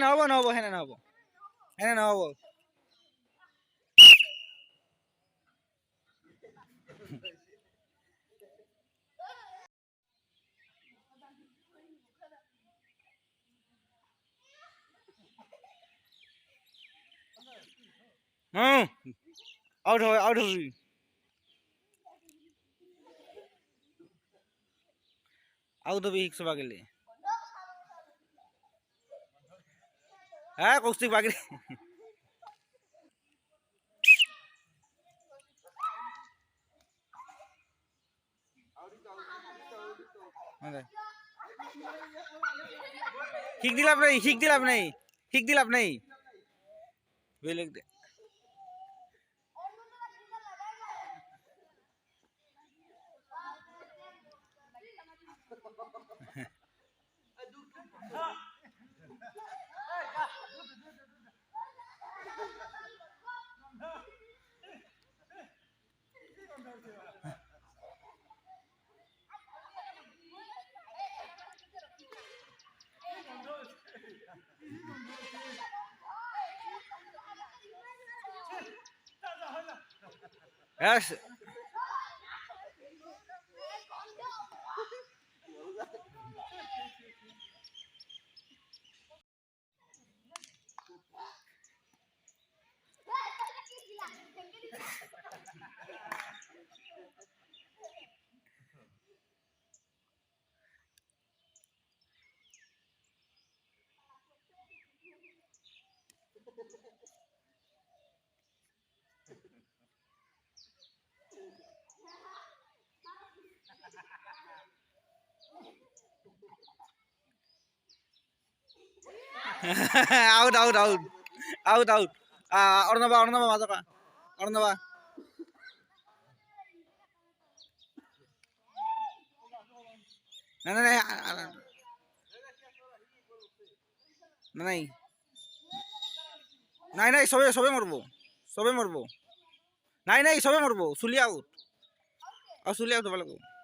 নহ'ব হেনে নহ'ব আউট হবি সিক্স বাগিলে হ্যাঁ কৌশিক বাগিলে শিক দিলাম নাই বেলেগ দে Yes. out Ornava Mazaka Ornava নাই সবে মরবো নাই সবে মরবো চুলি আউট হব লাগবো